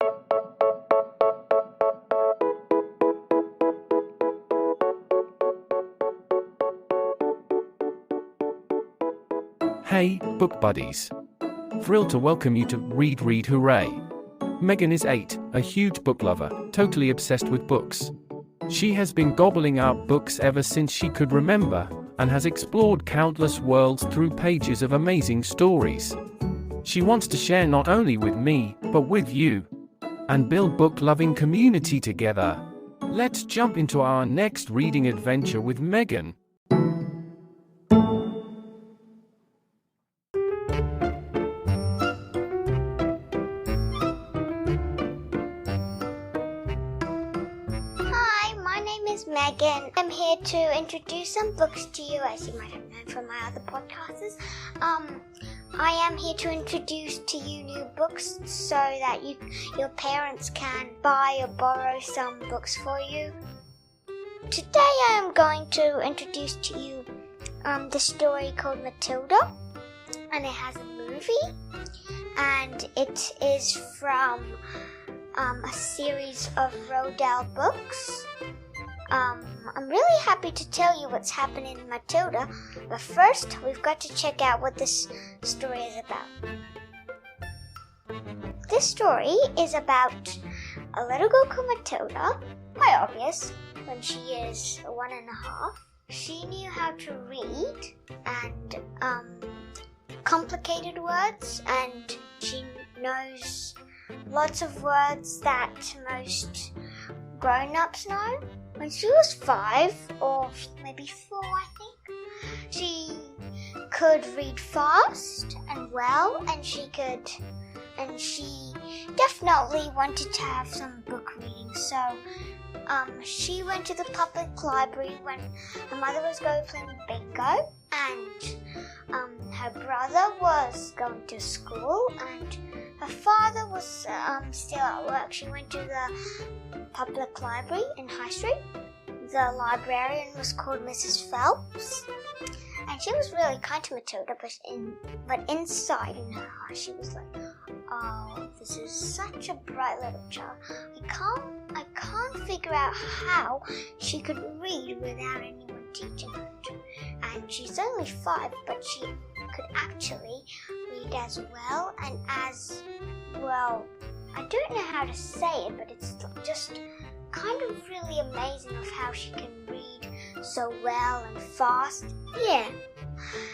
Hey, book buddies! Thrilled to welcome you to Read Hurray! Megan is 8, a huge book lover, totally obsessed with books. She has been gobbling up books ever since she could remember, and has explored countless worlds through pages of amazing stories. She wants to share not only with me, but with you, and build book-loving community together. Let's jump into our next reading adventure with Megan. Megan. I'm here to introduce some books to you, as you might have known from my other podcasts. I am here to introduce to you new books so that your parents can buy or borrow some books for you. Today I am going to introduce to you the story called Matilda, and it has a movie, and it is from a series of Roald Dahl books. I'm really happy to tell you what's happening in Matilda, but first we've got to check out what this story is about. This story is about a little girl called Matilda, quite obvious, when she is 1.5. She knew how to read and complicated words, and she knows lots of words that most grown-ups know. When she was 5 or maybe 4, I think, she could read fast and well, and she definitely wanted to have some book reading. So she went to the public library when her mother was going to play bingo, and her brother was going to school, and her father was still at work. She went to the public library in High Street. The librarian was called Mrs. Phelps, and she was really kind to Matilda, but inside in her heart she was like, oh, this is such a bright little child. I can't figure out how she could read without anyone teaching her to. And she's only 5, but she could actually read as well and as well. I don't know how to say it, but it's just kind of really amazing of how she can read so well and fast. Yeah.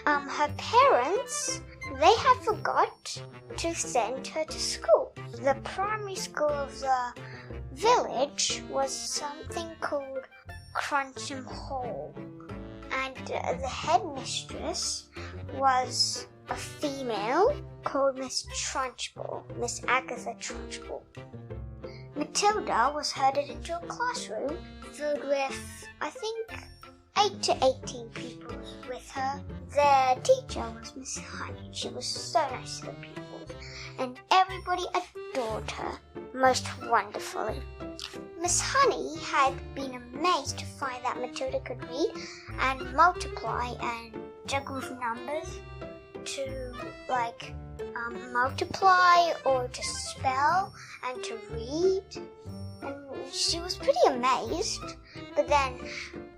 Her parents, they had forgot to send her to school. The primary school of the village was something called Cruncham Hall, and the headmistress was a female called Miss Trunchbull, Miss Agatha Trunchbull. Matilda was herded into a classroom filled with, I think, 8 to 18 people with her. Their teacher was Miss Honey. She was so nice to the pupils, and everybody adored her most wonderfully. Miss Honey had been amazed to find that Matilda could read and multiply and juggle with numbers to multiply or to spell and to read, and she was pretty amazed. But then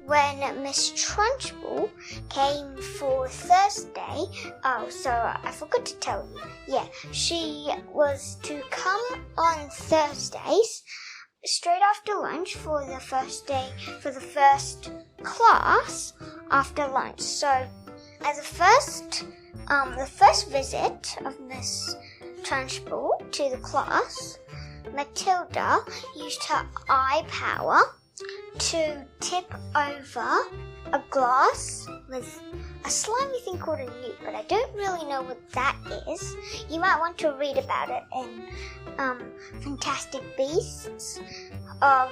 when Miss Trunchbull came for Thursday, I forgot to tell you, she was to come on Thursdays straight after lunch for the first class after lunch. So as the first visit of Miss Trunchbull to the class, Matilda used her eye power to tip over a glass with a slimy thing called a newt, but I don't really know what that is. You might want to read about it in Fantastic Beasts of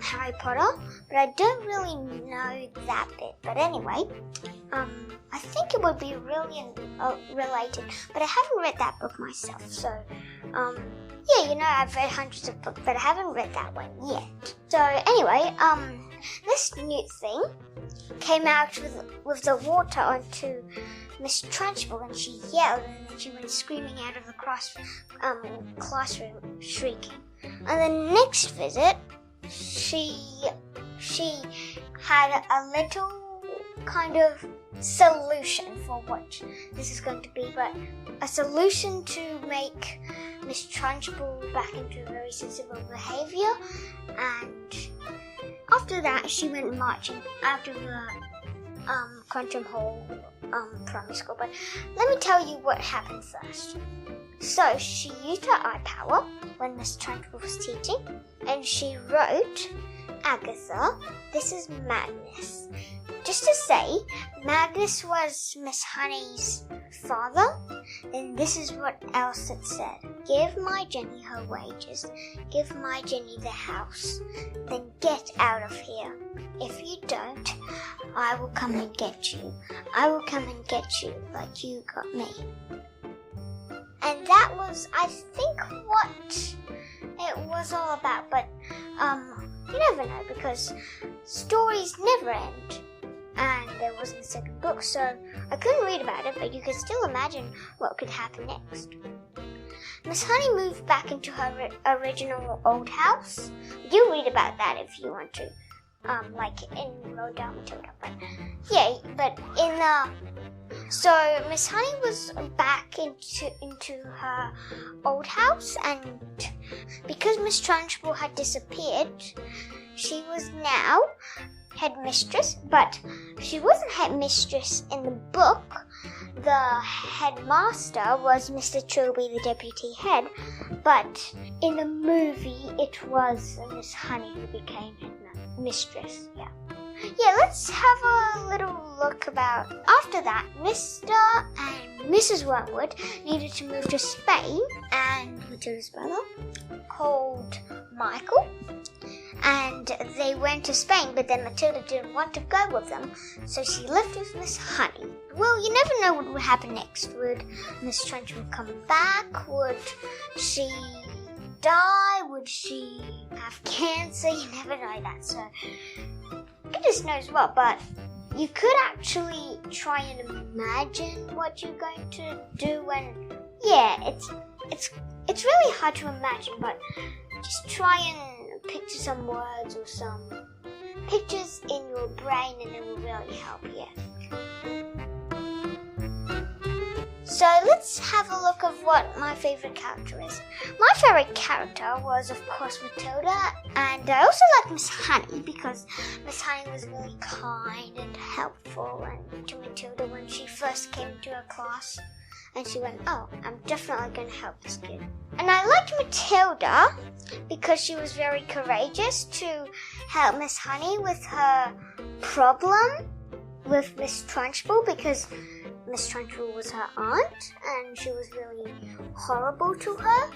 Harry Potter, but I don't really know that bit. But anyway, I think it would be really related, but I haven't read that book myself, so I've read hundreds of books, but I haven't read that one yet. So anyway, this newt thing came out with the water onto Miss Trunchbull, and she yelled, and then she went screaming out of the classroom, shrieking. On the next visit, she had a little kind of solution for what this is going to be, but a solution to make Miss Trunchbull back into very sensible behavior. And after that, she went marching out of the Crunchum Hall primary school. But let me tell you what happened first. So she used her eye power when Miss Trunchbull was teaching, and she wrote, Agatha, this is Magnus. Just to say, Magnus was Miss Honey's father, and this is what else it said. Give my Jenny her wages, give my Jenny the house, then get out of here. If you don't, I will come and get you. I will come and get you like you got me. And that was, I think, what it was all about. But you never know, because stories never end. And there wasn't a second book, so I couldn't read about it, but you could still imagine what could happen next. Miss Honey moved back into her original old house. You read about that if you want to, like in Roald Dahl, Matilda. But yeah, but so Miss Honey was back into her old house, and because Miss Trunchbull had disappeared, she was now headmistress, but she wasn't headmistress in the book. The headmaster was Mr. Trilby, the deputy head, but in the movie it was Miss Honey who became headmistress. Yeah, let's have a little look about. After that, Mr. and Mrs. Wormwood needed to move to Spain, and Matilda's brother, called Michael, and they went to Spain, but then Matilda didn't want to go with them, so she left with Miss Honey. Well, you never know what would happen next. Would Miss Trunchbull come back? Would she die? Would she have cancer? You never know that, so goodness knows what, but you could actually try and imagine what you're going to do when, it's really hard to imagine, but just try and picture some words or some pictures in your brain, and it will really help you. So let's have a look of what my favorite character is. My favorite character was, of course, Matilda, and I also like Miss Honey because Miss Honey was really kind and helpful to Matilda when she first came to her class. And she went, oh, I'm definitely going to help this kid. And I liked Matilda because she was very courageous to help Miss Honey with her problem with Miss Trunchbull, because Miss Trunchbull was her aunt and she was really horrible to her.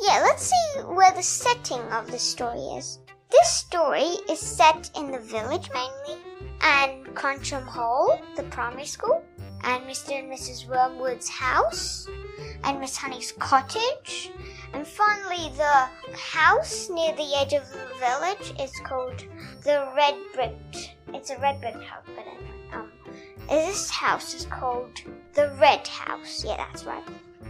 Yeah, let's see where the setting of the story is. This story is set in the village mainly, and Crunchum Hall, the primary school, and Mr. and Mrs. Wormwood's house, and Miss Honey's cottage, and finally the house near the edge of the village is called the Red Brick. It's a red brick house, but anyway, this house is called the Red House. Yeah, that's right.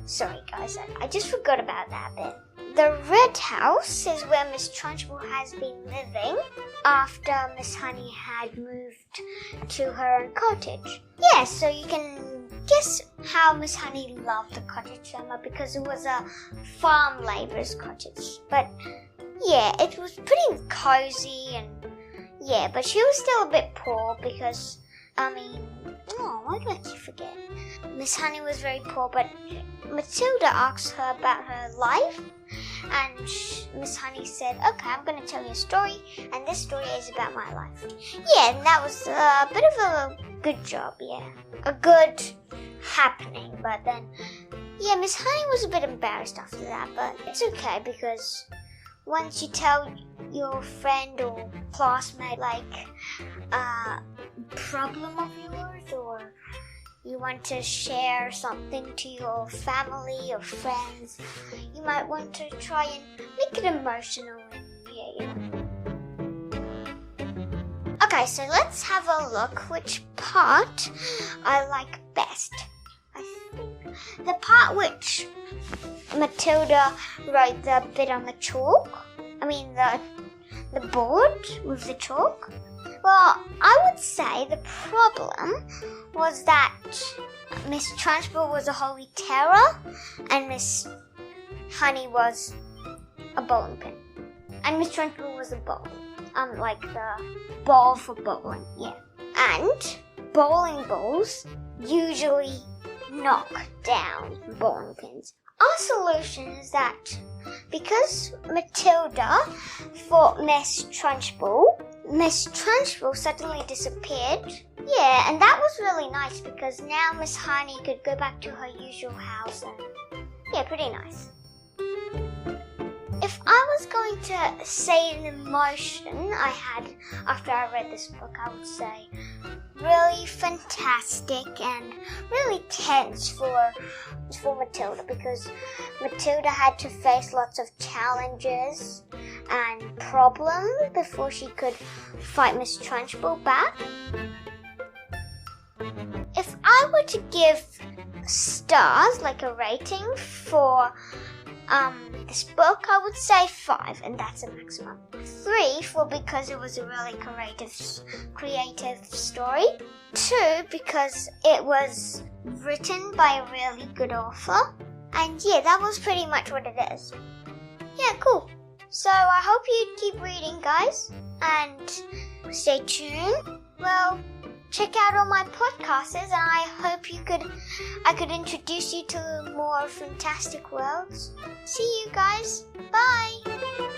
Sorry guys, I just forgot about that bit. The Red House is where Miss Trunchbull has been living after Miss Honey had moved to her own cottage. Yeah, so you can guess how Miss Honey loved the cottage so much, because it was a farm labourer's cottage. But yeah, it was pretty cozy, and yeah, but she was still a bit poor because, why do I keep forgetting? Miss Honey was very poor, but Matilda asked her about her life, and Miss Honey said, okay, I'm going to tell you a story, and this story is about my life. Yeah, and that was a bit of a good job, yeah. A good happening, but then, yeah, Miss Honey was a bit embarrassed after that, but it's okay, because once you tell your friend or classmate, like, a problem of yours, or you want to share something to your family or friends, you might want to try and make it emotional, and yeah, you know. Okay, so let's have a look which part I like best. I think the part which Matilda wrote the bit on the chalk. I mean the board with the chalk. Well, I would say the problem was that Miss Trunchbull was a holy terror and Miss Honey was a bowling pin. And Miss Trunchbull was a bowl. Like the ball for bowling, yeah. And bowling balls usually knock down bowling pins. Our solution is that because Matilda fought Miss Trunchbull suddenly disappeared. Yeah, and that was really nice because now Miss Honey could go back to her usual house and yeah, pretty nice. If I was going to say an emotion I had after I read this book, I would say really fantastic and really tense for Matilda because Matilda had to face lots of challenges and problems before she could fight Miss Trunchbull back. If I were to give stars, like a rating for this book, I would say 5, and that's a maximum. 3 for because it was a really creative story. 2 because it was written by a really good author. And yeah, that was pretty much what it is. Yeah, cool. So I hope you keep reading, guys, and stay tuned. Well, check out all my podcasts, and I hope I could introduce you to more fantastic worlds. See you guys. Bye.